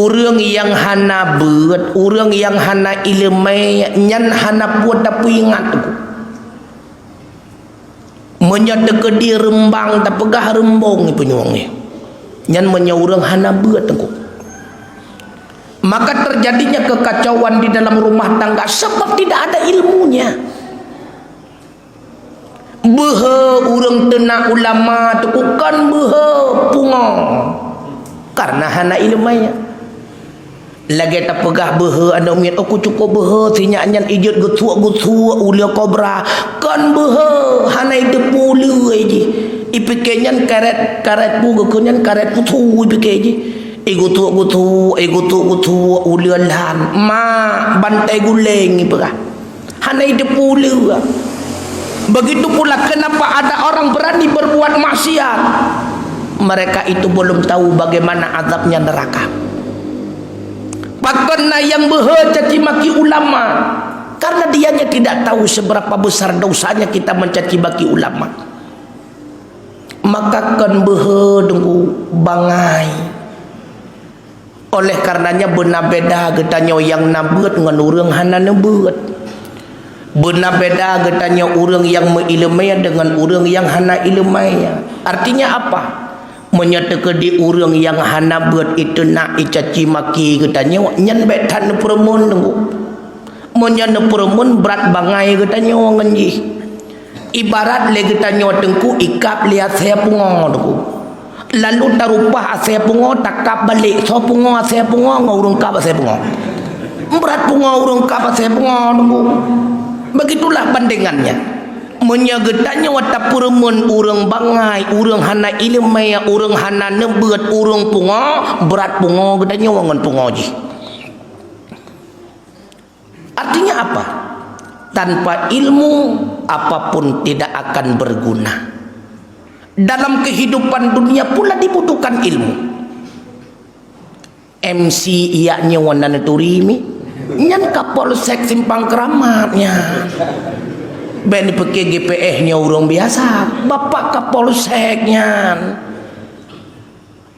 Urang yang hana beut, urang yang hana ilmu, nyan hana buat tapi ingat tu. Menyata ke di rembang tak pegah rembong ni penyuang ni. Nyan menyaurang hana beut tu. Maka terjadinya kekacauan di dalam rumah tangga sebab tidak ada ilmunya. Beha urang tenak ulama tu bukan beha punga. Karena hana ilmunya. Lagi tak pegah beha anda umit aku cukup beha sinya nyan ijut gutua ulia kobra kan beha hana ide pulu aje ipike nyan karet bu nyan karet putu ipike aje gutu ulia lan ma bantai guleng ipega hana ide pulu. Begitu pula kenapa ada orang berani berbuat maksiat, mereka itu belum tahu bagaimana azabnya neraka. Bahkan yang beha caci maki ulama karena dianya tidak tahu seberapa besar dosanya kita mencaci maki ulama. Maka kan beha dengku bangai. Oleh karenanya benar beda getanya yang nabeut ngan urang hana nabeut. Benar beda getanya urang yang mengilmai dengan urang yang hana ilmai. Artinya apa? Menyatakan di urang yang hana beut itu nak icaci maki katanya nyan betan permun tunggu menyan permun berat bangai katanya orang nji ibarat le katanya tengku ikap lihat saya pungo tunggu lalu tarupah saya pungo takap balik so pungo saya pungo ngurung kap saya pungo berat pungo urung kap saya pungo tunggu begitulah bandingannya. Menyagetanya wata permun urang bangai urang hana ilmu urang hana nebeut urang pungo berat pungo gedanya wangan pungo ji. Artinya apa? Tanpa ilmu apapun tidak akan berguna. Dalam kehidupan dunia pula dibutuhkan ilmu. MC iaknya wana turimi nyan kapolsek Simpang Keramatnya. Ben pakai GPH nya urang biasa bapak kapolseknya.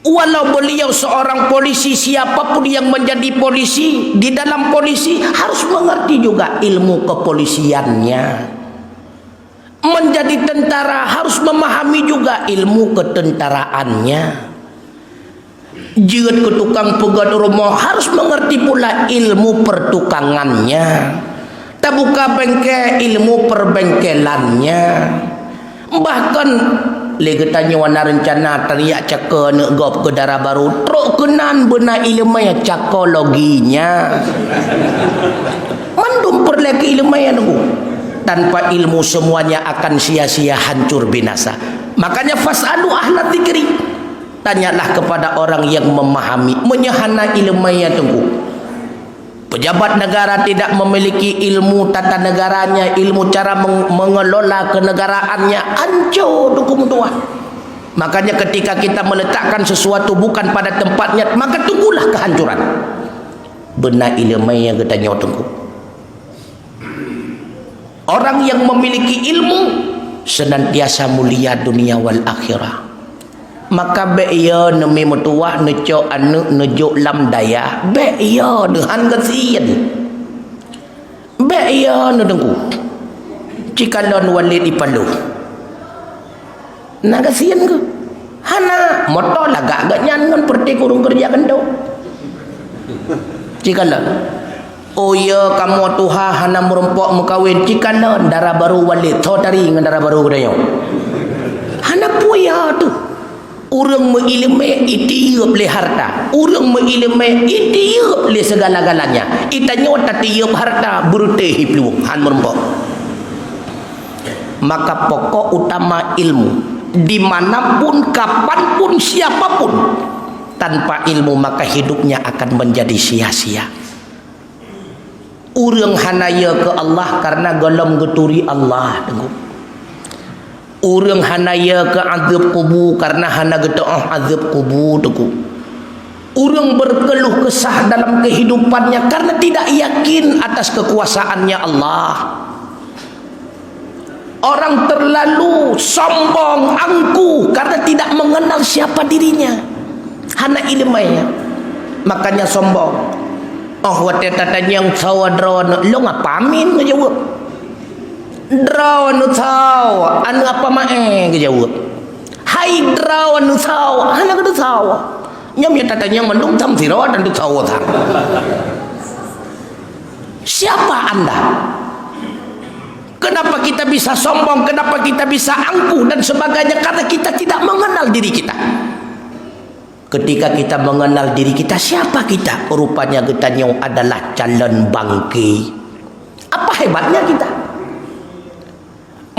Walau beliau seorang polisi, siapapun yang menjadi polisi di dalam polisi harus mengerti juga ilmu kepolisiannya. Menjadi tentara harus memahami juga ilmu ketentaraannya. Jika ke tukang pegat rumah harus mengerti pula ilmu pertukangannya. Tak buka bengkel ilmu perbengkelannya. Bahkan lagi tanya wana rencana teriak caka nak gop ke darah baru truk kenan benar ilmu yang cakologinya. Mandum perleki ilmu yang nunggu. Tanpa ilmu semuanya akan sia-sia hancur binasa. Makanya fasalu ahla dzikri. Tanyalah kepada orang yang memahami, menyahana ilmu yang tunggu. Pejabat negara tidak memiliki ilmu tata negaranya, ilmu cara mengelola kenegaraannya, hancur hukum Tuhan. Makanya ketika kita meletakkan sesuatu bukan pada tempatnya, maka tunggulah kehancuran. Benar ilmu yang kita tunggu. Orang yang memiliki ilmu senantiasa mulia dunia wal akhirah. Maka beya nemi metuah neco anu nejo lam daya beya dengan kesian beya nedengku cikalon walid ipalu na kesian ke hana moto lagak agak nyan perti kurung kerja kendo cikalon oh ya kamu tuha hana merempok mekawin cikalon darah baru walid saudari dengan darah baru kedayo hana puya tu. Urang mengilmu itiup le harta. Urang mengilmu itiup le segala-galanya. Itanya tak tiup harta berutih peluk han merempok. Maka pokok utama ilmu dimanapun, kapanpun, siapapun tanpa ilmu maka hidupnya akan menjadi sia-sia. Urang hanaya ke Allah karena golong geturi Allah tengok. Urang hanaya ke azab kubur karena hana gedoah azab kubur teku. Urang berkeluh kesah dalam kehidupannya karena tidak yakin atas kekuasaannya Allah. Orang terlalu sombong, angkuh karena tidak mengenal siapa dirinya. Hana ilmunya. makanya sombong. Oh wate tatanya yang sawa drone lo ngapamin ke jawab drone sawa anu apa mae ke jawab hai drone sawa anu ke sawa nyam ya tatanya mendung tam siro dan tu sawa tang. Siapa anda? Kenapa kita bisa sombong, kenapa kita bisa angkuh dan sebagainya? Karena kita tidak mengenal diri kita. Ketika kita mengenal diri kita, siapa kita? Rupanya kita adalah calon bangki. Apa hebatnya kita?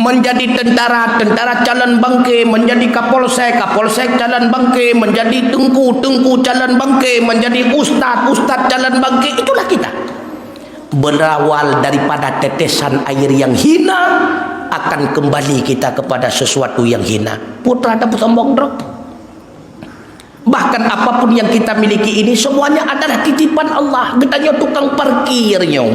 Menjadi tentara, tentara calon bangki. Menjadi kapolsek, kapolsek calon bangki. Menjadi tengku, tengku calon bangki. Menjadi ustaz, ustaz calon bangki. Itulah kita. Berawal daripada tetesan air yang hina, akan kembali kita kepada sesuatu yang hina. Putra ada sombong drop. Bahkan apapun yang kita miliki ini semuanya adalah titipan Allah. Getanya tukang parkirnya.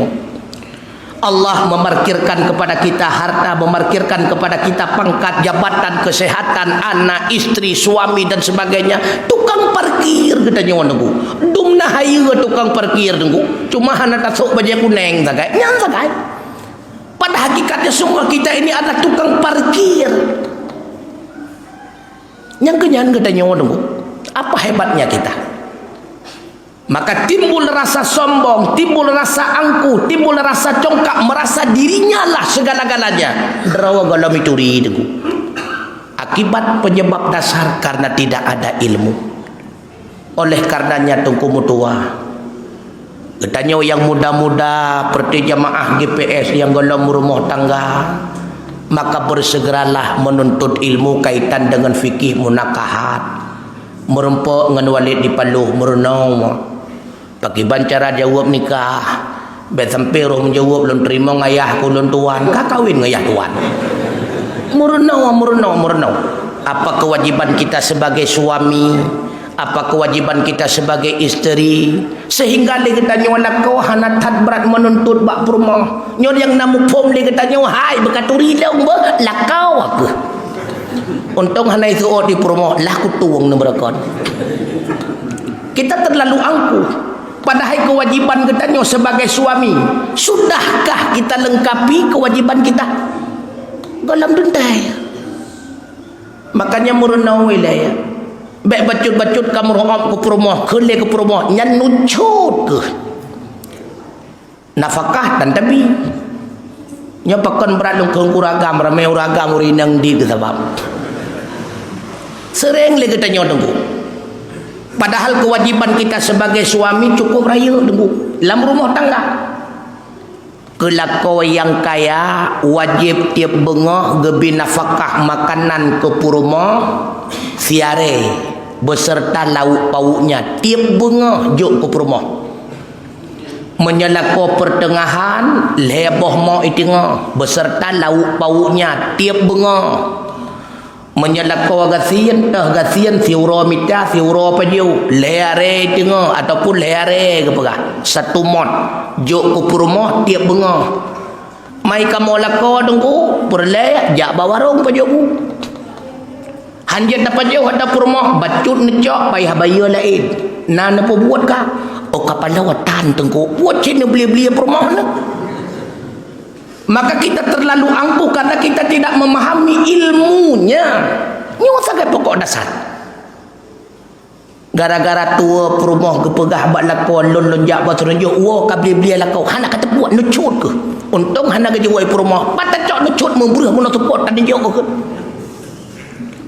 Allah memarkirkan kepada kita harta, memarkirkan kepada kita pangkat, jabatan, kesehatan, anak, istri, suami dan sebagainya. Tukang parkir getanya nunggu. Dumna hayu tukang parkir nunggu. Cuma hana tasuk baju kuning sagai. Nyang sagai. Pada hakikatnya semua kita ini adalah tukang parkir. Yang kenyan getanya nunggu. Apa hebatnya kita? Maka timbul rasa sombong, timbul rasa angkuh, timbul rasa congkak, merasa dirinya lah segala-galanya. Derawa galam itu ridu. Akibat penyebab dasar karena tidak ada ilmu. Oleh karenanya tungku mutua. Katanya yang muda-muda seperti jamaah GPS yang galam rumah tangga, maka bersegeralah menuntut ilmu kaitan dengan fikih munakahat. Merempok dengan walid di paluh merenung pakai bancara jawab nikah bet sampai roh menjawab belum terima ngayah kulun tuan kah kawin ngayah tuan merenung. Apa kewajiban kita sebagai suami, apa kewajiban kita sebagai isteri, sehingga dia katanya anak kau hanatat berat menuntut bak rumah nyon yang namu pom dia katanya hai berkaturi dong lakau apa. Untung hana itu di promo lah kutuang neberakon. Kita terlalu angkuh. Padahal kewajiban kita sebagai suami, sudahkah kita lengkapi kewajiban kita? Dalam dentai. Makanya merenau wilayah. Baik bacut-bacut kamu roham ke promo, kele ke promo, nyan nucut ke. Nafkah dan tabi. Nya pakan berat lung kuragam ramai uragam urinang di sebab. Sering lagi tanya tunggu. Padahal kewajiban kita sebagai suami cukup raya tunggu. Dalam rumah tangga. Kelakau yang kaya wajib tiap bengah gebi nafkah makanan ke rumah siare beserta lauk pauknya tiap bengah juk ke rumah. Menyelako pertengahan leboh mau itengah beserta lauk pauknya tiap bengah. Menyelako gasian siuro mita siuro paju leare tengah ataupun leare ke pegah satu mod juk ke rumah tiap bengah mai kamu lako tunggu berle jak bawarung paju hanjat dapat jauh ada rumah bacut necok payah bayar lain nana apa buat kah oh kapal lawatan tengku buat cina beli-beli rumah na. Maka kita terlalu angkuh karena kita tidak memahami ilmunya. Ini sangat pokok dasar. Gara-gara tua perumah kepegah bak lakon lon lonjak bak tunjuk wah ka beli-beli lakau hana kata buat nucut ke. Untung hana ke jual perumah. Patah cok nucut memburuh mun support tadi jauh ke.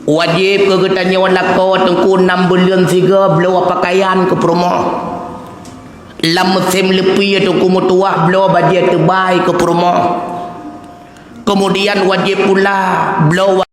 Wajib ke kita nyawa lakau tengku 6 bulan 3 belawa pakaian ke perumah. Lam musim lepi tu kumutuah belawa baju terbaik ke perumah. Kemudian wajib pula belawa